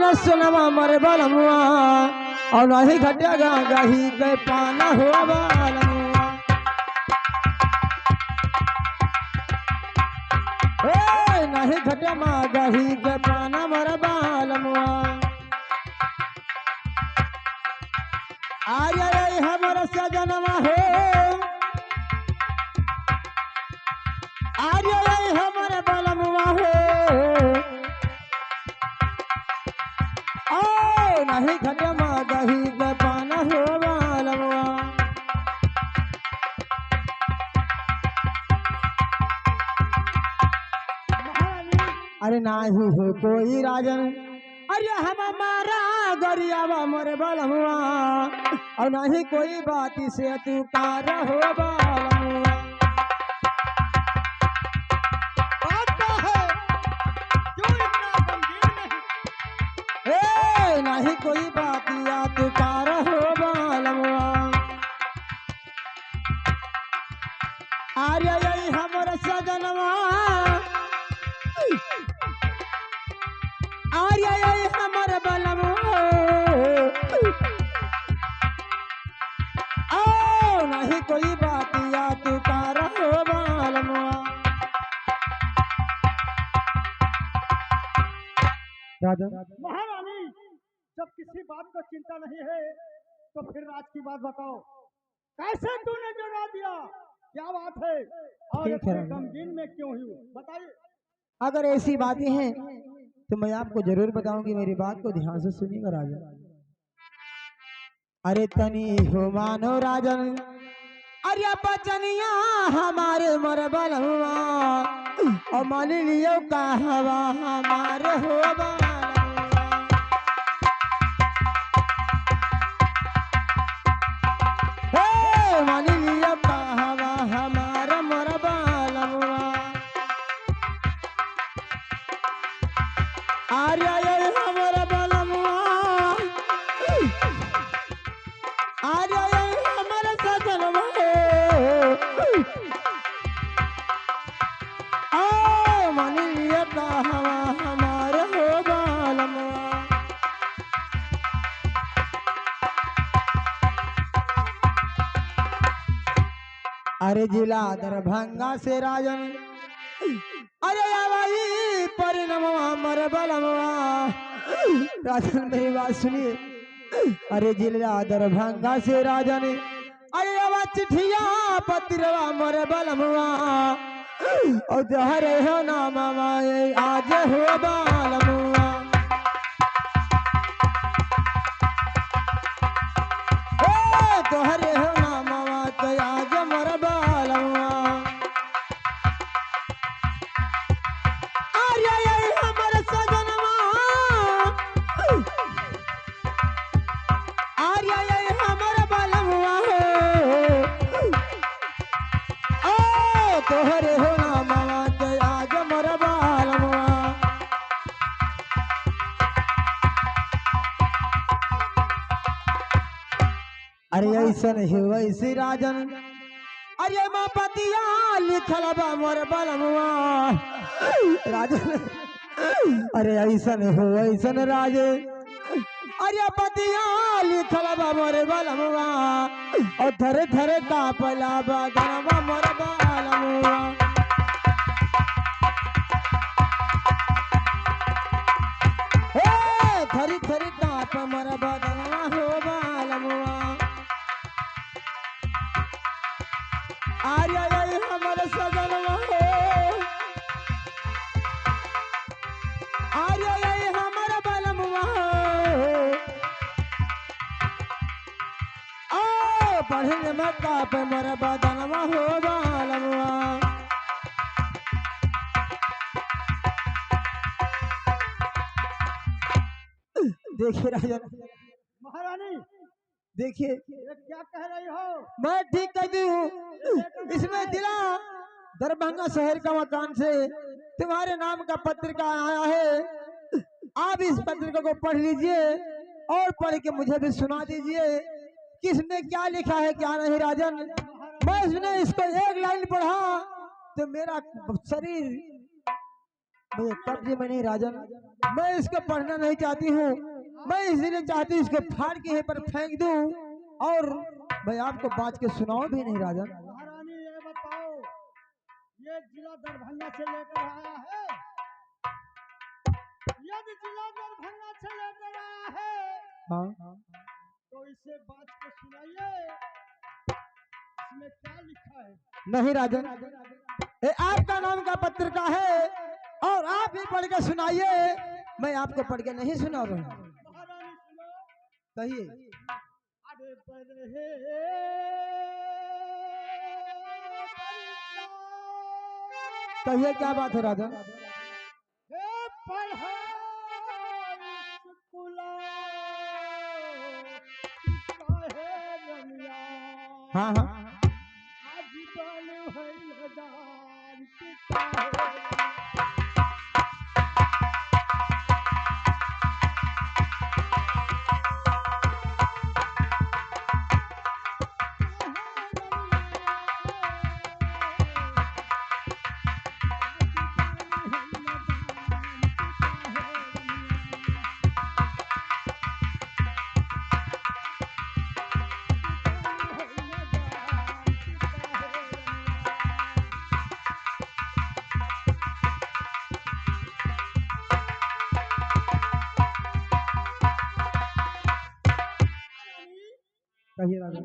न सुनवा मर बलमुआ और नहीं घटेगा गही के पाना हो बलमुआ। नहीं घटे माँ गही के पाना मर बलमुआ। आर्य हमर सजनवा हो आर्य हमर बलमुआ हो नहीं घटे माँ गही के पाना हो बलमुआ। अरे नाही हो कोई राजन अरे हम हमारा गरियावा मोरे बलमुआ और नहीं कोई बात से तू कार हो बलमुआ। नहीं कोई बात या तू कार हो बलमुआ। आर्य हमर सजनवा आर्य हमर बलमुआ नहीं कोई बात या तू कार हो बलमुआ। महारानी जब किसी बात को चिंता नहीं है तो फिर राज की बात बताओ, कैसे तूने जगा दिया, क्या बात है और इतने गमगीन में क्यों हुई बताइए। अगर ऐसी बातें हैं तो मैं आपको जरूर बताऊंगी, मेरी बात को ध्यान से सुनिएगा राजन। अरे तनी हो मानो राजन अरे बचनिया हमारे मर बलमुआ और मान लियो का हवा हमारे हो बलमुआ। मान लियो का हवा हमारा मर बलमुआ। आर्य हमर बलमुआ आर्य हमर सजनवा मान लियो का हवा हमारे हो बलमुआ। अरे जिला दरभंगा से राजन अरे भाई परिणमवा मर बलमुआ। राजन मेरी बात सुनिए। अरे जिला दरभंगा से राजन अरे चिट्ठिया पत्रवा मर बलमुआ और जहर हो नाम आज हो बलमुआ। तोहरे हो नाम आज मर बलमुआ। हमर सजनवा आर्य हमर बलमुआ तोहरे हो नाम आज मर बलमुआ। अरे ऐसा नहीं वैसे राजन अरे माँ पतिया लिखल बा मोर बलमुआ राजन। अरे ऐसन हो ऐसन राजे अरे पतिया लिखल बा मोर बलमुआ और थरे थरे कापला बदनवा मोर बलमुआ। थरी थरी काप मोर बदनवा हो बलमुआ। आर्य हमर सजनवा हो आर्य हमर बलमुआ बढ़िया में काप मर बदनवा हो बलमुआ। देखिए राजन महारानी देखिए क्या कह रही हो। मैं ठीक कहती हूँ। इसमें जिला दरभंगा शहर का मकान से तुम्हारे नाम का पत्रिका आया है। आप इस पत्रिका को पढ़ लीजिए और पढ़ के मुझे भी सुना दीजिए किसने क्या लिखा है क्या नहीं राजन। मैं इसको एक लाइन पढ़ा तो मेरा शरीर मुझे कब्जे में नहीं राजन, मैं इसको पढ़ना नहीं चाहती हूँ। मैं इसलिए चाहती हूँ इसको फाड़ के यहीं पर फेंक दूं और मैं आपको बात के सुनाऊं भी नहीं राजन। महारानी ये बताओ, ये जिला दरभंगा से लेकर आया है? यदि जिला दरभंगा से लेकर आया है हाँ तो इसे बात के सुनाइए, इसमें क्या लिखा है? नहीं राजन, ये आपका नाम का पत्रिका है और आप ही पढ़ के सुनाइए, मैं आपको पढ़ के नहीं सुना रहा हूँ। महारानी सुनो, कहिए। अरे बरहे कहिए क्या बात है राजन। हे पढ़ा स्कूला काहे रमिया, हाँ हाँ आज बन है लदान की काहे। कहिए राजन।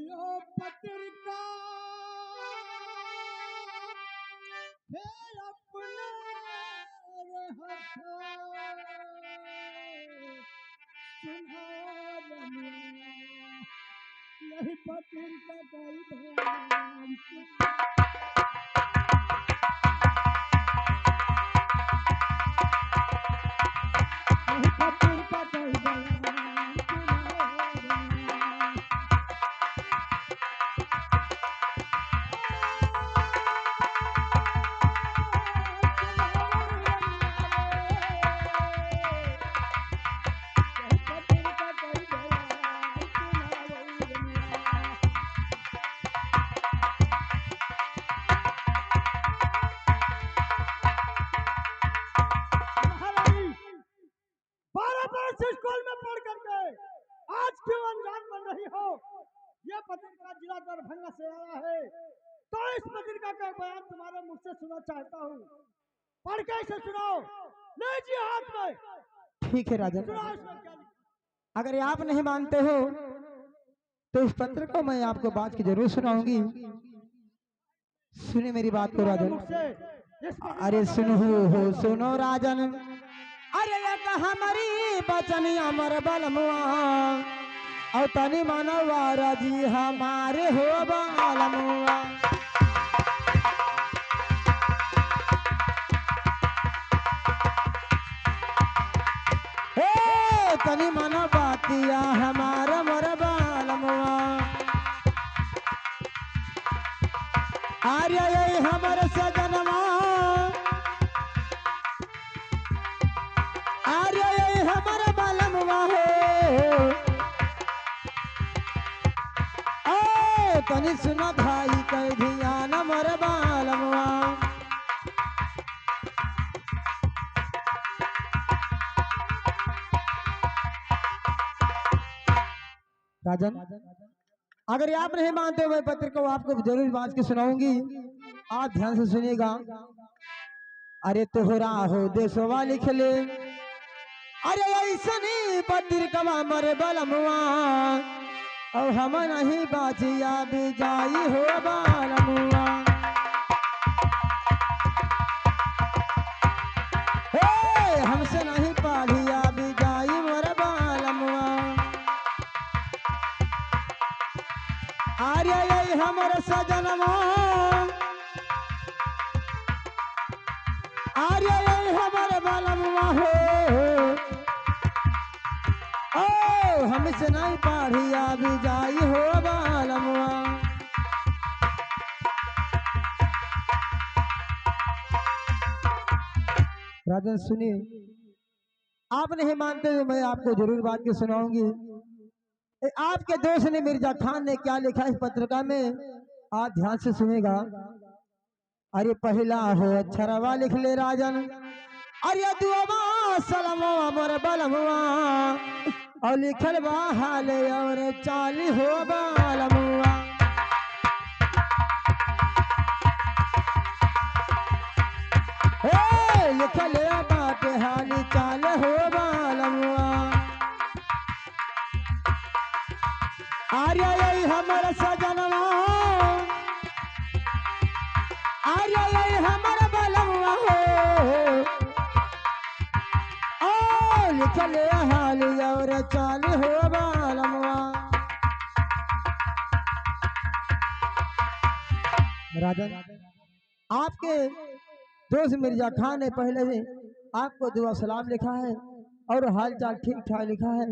यो पत्रिका फिर अपने रहता सुना रमिया, यही पत्रिका कई भगवान यही पत्रिका कई भगवान सुना रमिया। स्कूल में पढ़ करके आज क्यों अनजान बन रही हो? यह पत्रिका जिला दरभंगा से आया है, तो इस पत्रिका का बयान तुम्हारे मुख से सुनना चाहता हूँ। पढ़ के इसे सुनाओ, लीजिए हाथ में। ठीक है राजन, सुनाओ इसमें क्या लिखा। अगर आप नहीं मानते हो तो इस पत्र को मैं आपको बात की जरूर सुनाऊंगी। सुने मेरी बात को तुम्हारे राजन। मुख से इस पत्रिका अरे का सुनो बयान हो सुनो राजन, अरे एक हमारी बचन अमर बलमुआ और तनी मानवा राजी हमारे हो बालमुआ। हे तनी मानो बातिया हमारा मोर बालमुआ, आर्य यही हमर सजनवा, आर्य यही हमर बालमुआ हो। ओ तनी सुनो भाई कह ध्यान मोर बालमुआ। राजन, अगर आप नहीं मानते मैं पत्र को आपको जरूर बात की सुनाऊंगी, आप ध्यान से सुनिएगा। अरे तोहरा हो देशवा लिख ले, अरे ऐसनी पत्रिका मर बलमुआ और हम नहीं बाजिया बिजाई हो बालमुआ। हे हमसे नहीं पाढ़िया बिजाई मोर बालमुआ। आर्य यही हमर सजनवा, आर्य यही हमर बालमुआ हो। ओ हमसे नहीं पाढ़िया बिजाई हो बालमुआ। राजन सुनिए, आप नहीं मानते तो मैं आपको जरूर बात की सुनाऊंगी। आपके दोस्त ने मिर्जा खान ने क्या लिखा इस पत्रिका में, आप ध्यान से सुनेगा। अरे पहला हो अक्षरवा लिख ले राजन, अरे दुआबा सलमवा मोर बलमवा और लिखल बा हाल और चाल हो बलमवा। हे लिखल बात हाल चाल हो बलमवा। आर्या यही हमर सजनवा आर्या यही हमर बलमवा हो लिखल हाल और चाल हो बलमवा। राजन आपके दोस्त मिर्जा खान ने पहले से आपको दुआ सलाम लिखा है और हाल चाल ठीक ठाक लिखा है।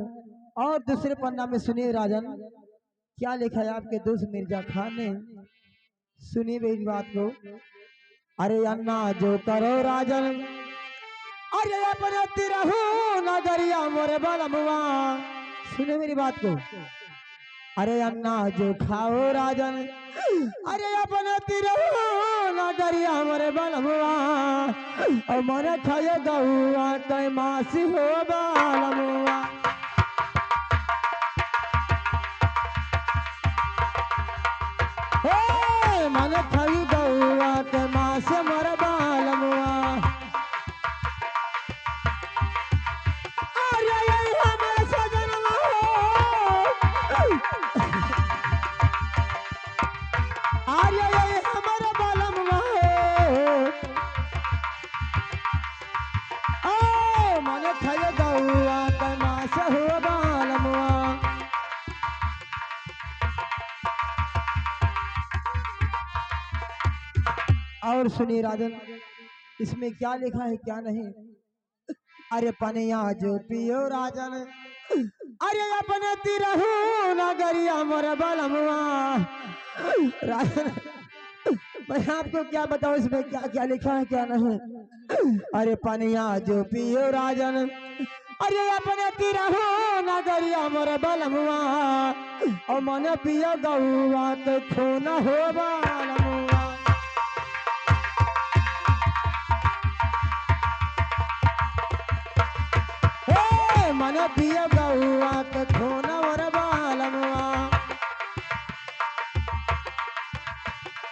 और दूसरे पन्ना में सुनिए राजन क्या लिखा है आपके दोस्त मिर्जा खान ने। सुनिए मेरी बात को। अरे अन्ना जो करो राजन अरे अपने तिरहू नगरिया मोरे बलमवा। सुने मेरी बात को। अरे अन्ना जो खाओ राजन अरे अपने तिरहू नगरिया मोरे बलमवा और मन खाए गहुआ कै मासी हो बलमवा। मन खाई गहुआ कै मासी मोरे बलमवा। और सुनिए राजन इसमें क्या लिखा है क्या नहीं। अरे पनिया जो पियो राजन अरे अपने तिरहू नगरिया मोर बलमवा। राजन मैं आपको क्या बताऊं इसमें क्या क्या लिखा है क्या नहीं। अरे पनिया जो पियो राजन अरे अपने तिरहू नगरिया मोर बलमवा और मन पियो गहुआ तो खून हो बलमवा। मन पियो गहुआ तो खून मोर बलमवा।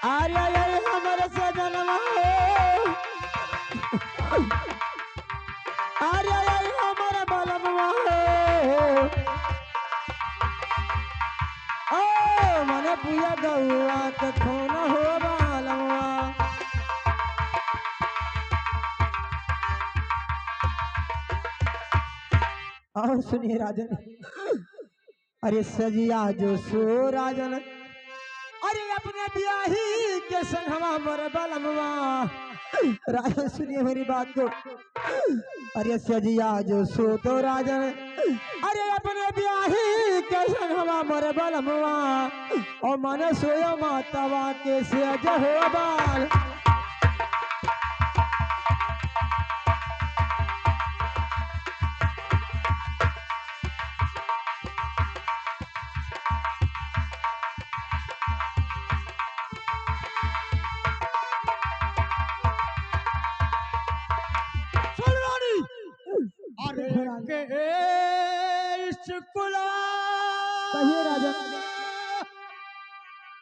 आर्या यही हमर सजनवा आर्या यही हमर बलमवा ओ मन पियो गहुआ तो खून हो बलमवा। और सुनिए राजन अरे सजिया जो सो राजन अरे अपने ब्याही के संगवा मोर बलमवा। राजन सुनिए मेरी बात को। अरे सजिया जो सो तो राजन अरे अपने ब्याही के संगवा मोर बलमवा और मन सोयो मातावा के सेज हो बाल। कहिए राजन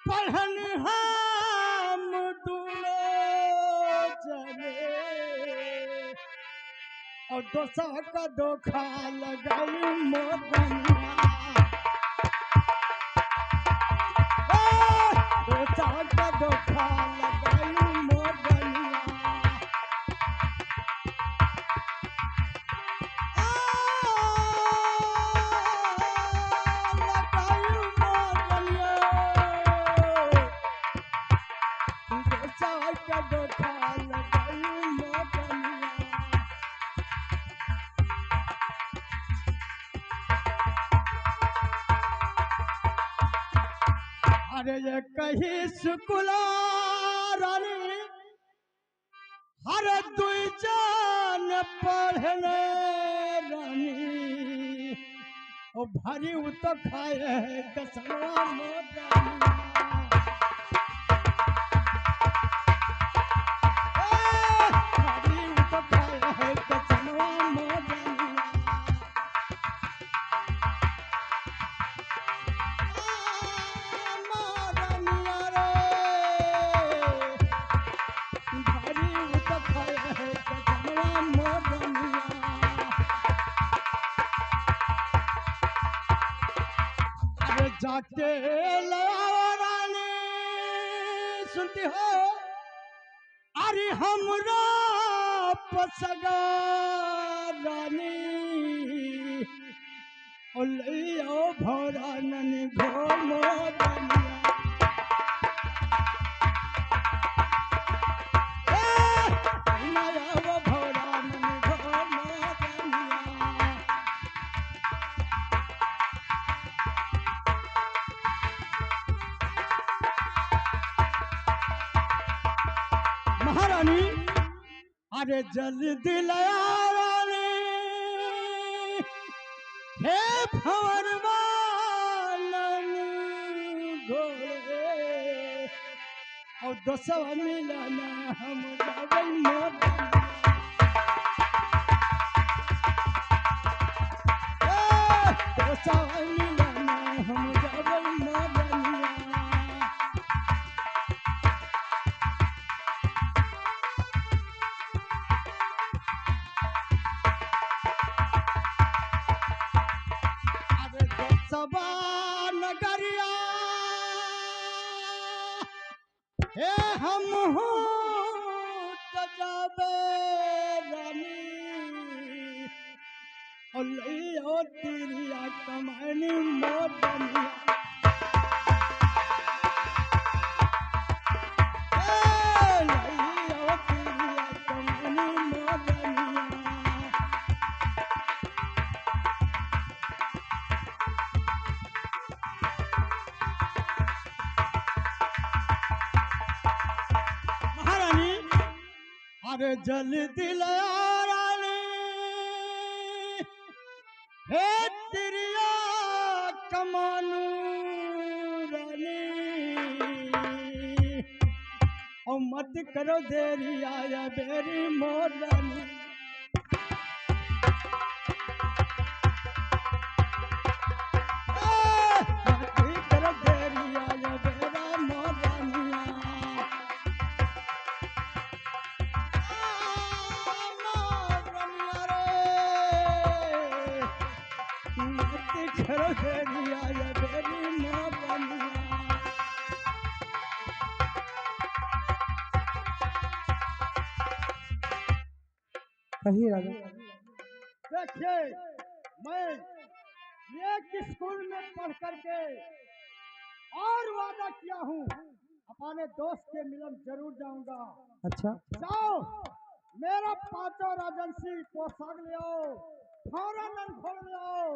पढ़न हम दोनों जने और दोसा का धोखा लगाई मोदनिया। दोसा का धोखा लगाई मोदनिया। अरे ये कहीं सुकुला रानी हर दुई जान पढ़ने रानी ओ भारी उत खाए है कसवा मोदनिया। भारी उत खाए है जाके लाओ रानी, सुनती हो अरे हमरा पसगा रानी, ओ लियो भौरानन घोमो बनिया, नया वो भौरानन घोमो बनिया। महारानी अरे जल्दी लया रानी, हे भंवर वालन घोड़े, और दसवा मिलना हम जावई मोर, दसवा मिलना हम जावई मोरनिया। सबा नगरिया हे हम हो तजाबे रानी, ओ लियो तिरिया कमानी मोरनिया, लियो तिरिया कमानी मोरनिया। अरे जल्दी लया रानी, हे तिरिया कमानू रानी, और मत करो देरी आया बेरी मोर रानी, मत करो देरी आया बेरा मोर रानिया। करो देरी आया बेरी मोरनिया। कही राजा। देखिए मैं एक स्कूल में पढ़ करके और वादा किया हूँ अपने दोस्त के मिलन जरूर जाऊंगा। अच्छा जाओ मेरा पांचों राजंसी पोशाक ले आओ, फौरन खोल ले आओ,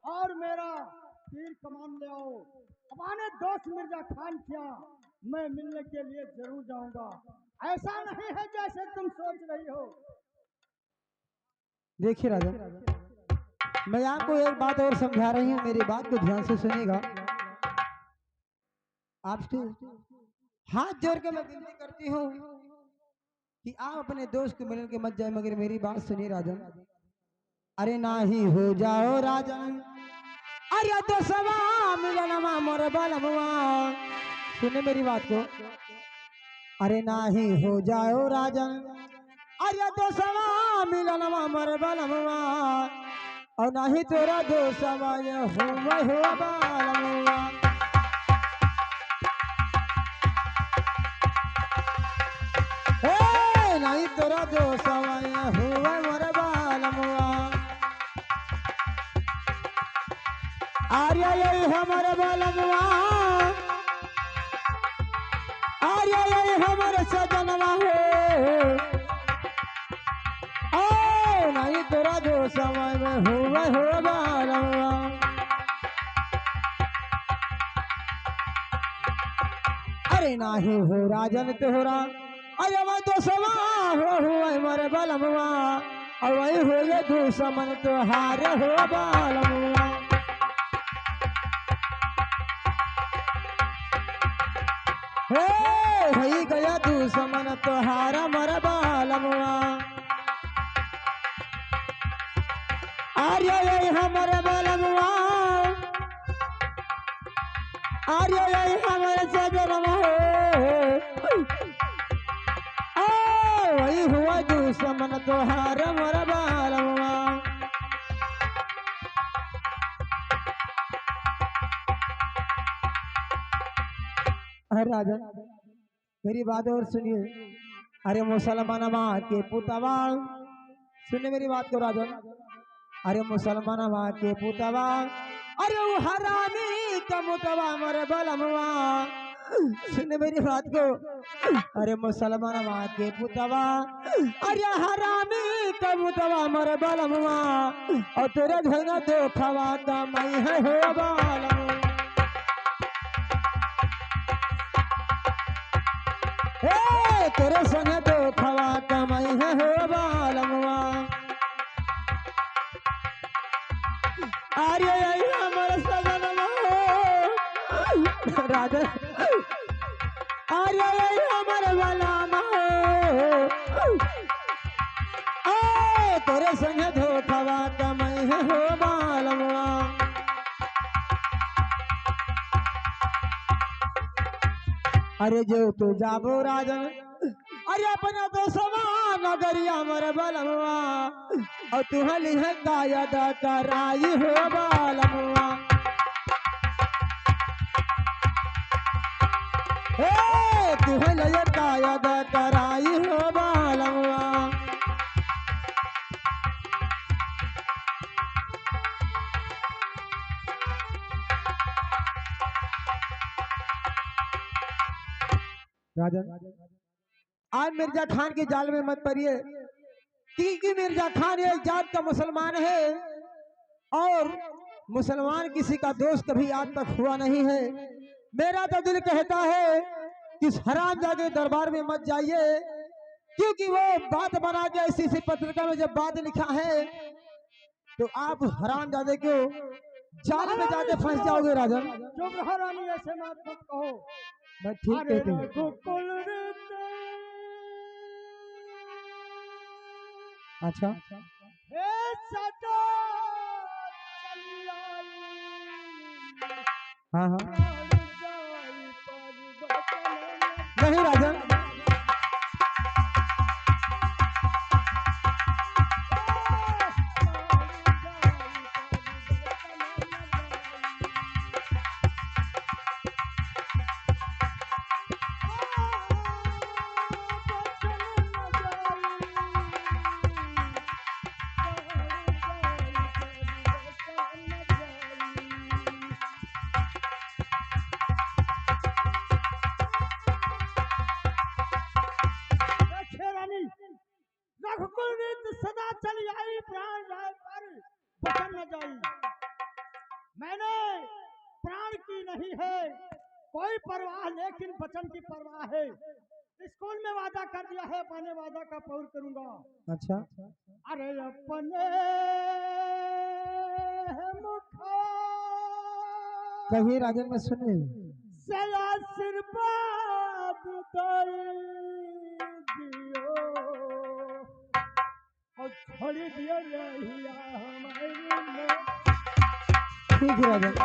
और मेरा तीर कमान ले आओ। अपने दोस्त मिर्जा खान क्या मैं मिलने के लिए जरूर जाऊंगा। ऐसा नहीं है जैसे तुम सोच रही हो। देखिए राजा, मैं आपको एक बात और समझा रही हूँ, मेरी बात को ध्यान से सुनिएगा। आपसे हाथ जोड़ के मैं विनती करती हूँ कि आप अपने दोस्त को मिलन के मत जाए, मगर मेरी बात सुनिए राजन। अरे ना ही हो जाओ राजन, अरे तो सवा मिलनमा मोर बलमुआ, सुने मेरी बात को। अरे ना ही हो जाओ राजन, अरे तो सवा मिलनमा मोर बलमुआ, और ना ही तोरा दो सवा हो बलमुआ। नहीं तोरा दो सवाया हुआ मोर बालमुआ। आर्या यही हमारे बालमुआ, आर्या यही हमारे सजनवा हो। नहीं तोरा दो समय में हुआ हो बालमुआ। अरे नाही हो राजन तोहरा, अरे मैं तो सवा हो मोरे बलमुआ, और वही हो ये दुश्मन तोहार हो बालमुआ। हे भई गया दुश्मन तोहार मोरे बालमुआ। आर्य यही हमारे बलमुआ, आर्य यही हमारे सजनवा हो। वही हुआ दुश्मन तोहार मोर बालमुआ। अरे राजन मेरी बात और सुनिए। अरे मुसलमान माँ के पुतवा, सुनिए मेरी बात को राजन। अरे मुसलमान माँ के पुतवा, अरे वो हरामी का मुतवा मरे बलमवा, सुनिए मेरी बात को। अरे मुसलमान माँ के पुतवा, अरे हरामी का मुतवा मरे बलमवा, और तेरे धन तो खवा का मई है हो बालम। तेरे संगे तो खवा कमाई है हो बालमवा। अरे हमर सजनवा राजा, अरे हमर बलमा, तेरे संगे तो खवा कमाई है हो बालमवा। अरे जो तू जाबो राजन, अरे अपना तो समान नगरिया मर बलमवा, और तुहली है कायद कराई हो बालमवा। तुहली है कायद कराई हो बालमवा। राजन आज मिर्जा खान के जाल में मत पड़िए, क्योंकि मिर्जा खान एक जात का मुसलमान है और मुसलमान किसी का दोस्त कभी आज तक हुआ नहीं है। मेरा तो दिल कहता है कि इस हरामजादे दरबार में मत जाइए, क्योंकि वो बात बना के ऐसी पत्रिका में जब बात लिखा है तो आप हरामजादे को जाल में जाके फंस जाओगे। राजन चुप रहो रानी, ऐसे मत कहो। मैं ठीक कहती हूँ। अच्छा हाँ हाँ नहीं राजन, सदा चली आई प्राण जाए पर बचन न जाई। मैंने प्राण की नहीं है कोई परवाह, लेकिन बचन की परवाह है। स्कूल में वादा कर दिया है, अपने वादा का पूर्ण करूंगा। अच्छा अरे अपने मुखा कहिए राजन में सुने। से आशीर्वाद दियो और छोड़ दिया रहिया हमारे में। ठीक है राजन।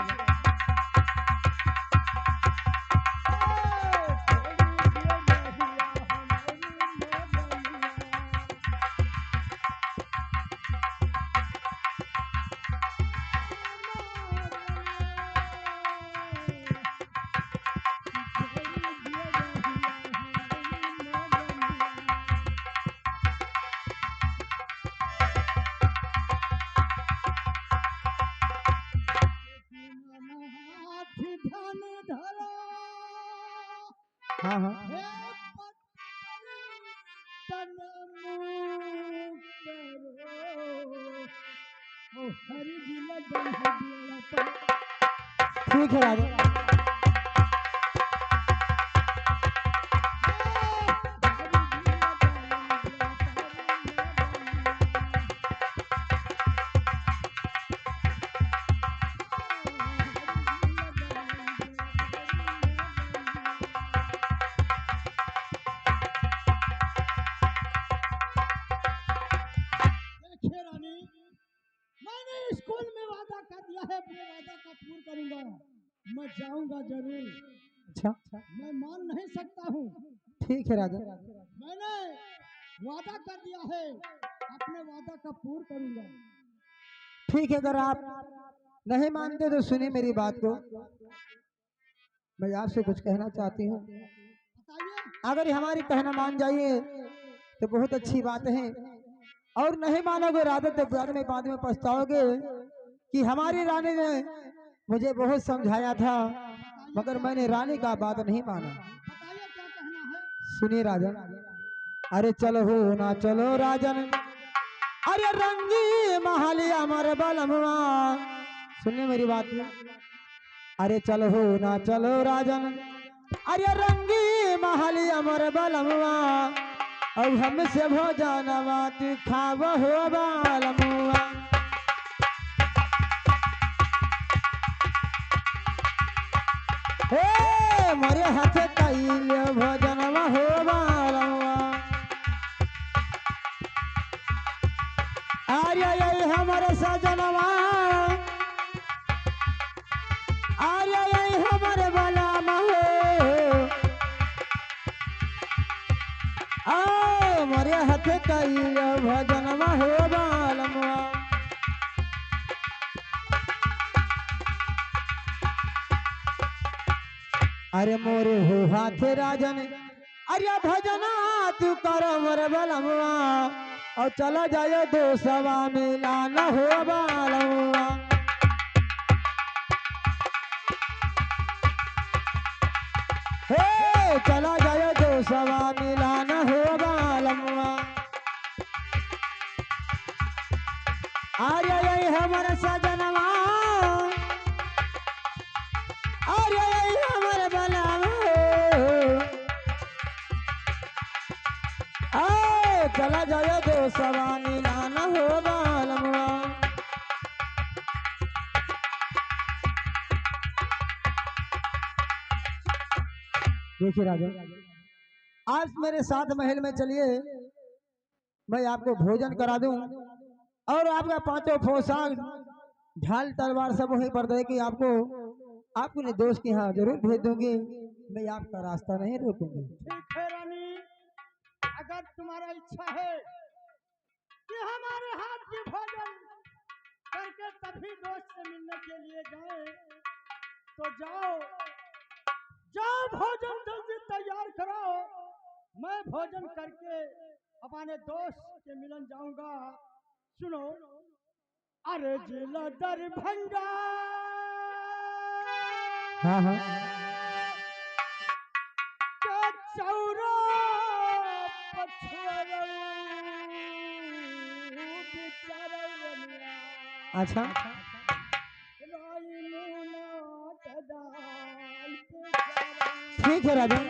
हाँ हाँ ठीक है राजा। मैंने स्कूल में वादा कर दिया है, अपने वादा का पूर्ण करूंगा। मैं जाऊंगा जरूर। अच्छा मैं मान नहीं सकता हूँ। ठीक है राजा। मैंने वादा कर दिया है, अपने वादा का पूर्ण करूंगा। ठीक है, अगर आप नहीं मानते तो सुनिए मेरी बात को। मैं आपसे कुछ कहना चाहती हूँ। बताइए। अगर ये हमारी कहना मान जाइए तो बहुत अच्छी बात है, और नहीं मानोगे राधा तो बाद में पछताओगे कि हमारी रानी ने मुझे बहुत समझाया था मगर मैंने रानी का बात नहीं माना। बताइए क्या कहना है। सुनिए राजन, अरे चलो हो ना चलो राजन, अरे रंगी महाली अमर बलमुआ। सुनिए मेरी बात, अरे चलो हो ना चलो राजन, अरे रंगी महाली अमर बलमुआ, अब हमसे भोजन बात खाव हो बालमुआ। हे मोरे हाथ कैल भोजन हो बालमुआ, अरे ये हमारे सजनवा, अरे ये हमारे बलमा हो, आ मोरे हाथ कैल भोजन हो बालमुआ। अरे मोरे हो हाथ राजन, अरे भजना तू कर मोरे बलमुआ, और चला जाए दो सवा मिला न हो बालमुआ। हे चला जाए दो सवा मिला न हो बालमुआ। अरे ये हमारे सजनवा, अरे ये हमारे बलमुआ, आए चला जाए दो सवा मिला न हो बालमुआ। देखिए राजा, आज मेरे साथ महल में चलिए, मैं आपको भोजन करा दूं और आपका पांचों पोशाक ढाल तलवार सब वहीं पर दे कि आपको अपने दोस्त के यहाँ जरूर भेज दूंगी। मैं आपका रास्ता नहीं रोकूंगी। ठीक है रानी, अगर तुम्हारा इच्छा है कि हमारे हाथ की भोजन करके तभी दोस्त से मिलने के लिए जाए तो जाओ, जाओ भोजन जल्दी तैयार करो। मैं भोजन करके अपने दोस्त के मिलन जाऊंगा। सुनो, अरे जिला दरभंगा हाँ हाँ, के चौरा पछवाड़ू बिचारवनिया, अच्छा राई मुना कदाल पे ठीक है राजा।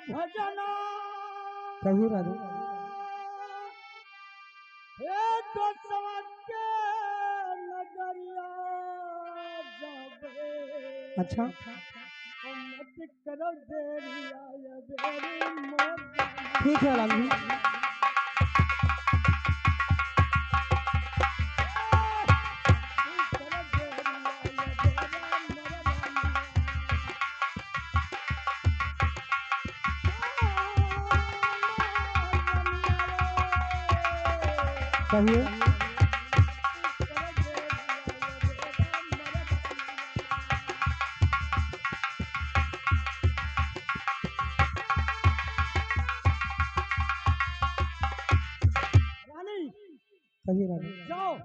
भजना कही राजा, हे तो के नगरिया जाबे, अच्छा मत करो देरिया ये बेरी मोर ठीक है लाल जी। कहिए। रानी कहिए राजा। जाओ,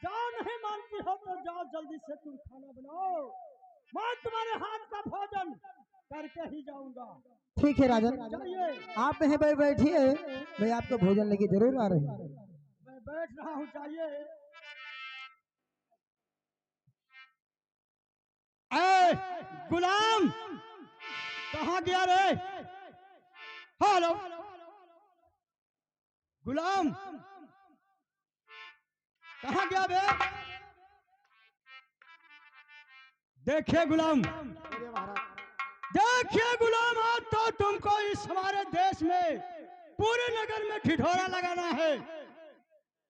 जाओ, नहीं मानती हो तो जाओ जल्दी से तुम खाना बनाओ। मैं तुम्हारे हाथ का भोजन करके ही जाऊंगा। ठीक है राजन, जाइए। आप यहीं पर बैठिए, मैं आपको भोजन लेके जरूर आ रही हूँ। मैं बैठ रहा हूँ, जाइए। ए गुलाम, कहाँ गया रे? हेलो गुलाम, कहाँ गया बे? देखिए गुलाम, बोलिए महाराज। देखिए गुलाम, आज तो तुमको इस हमारे देश में पूरे नगर में ठिठोरा लगाना है।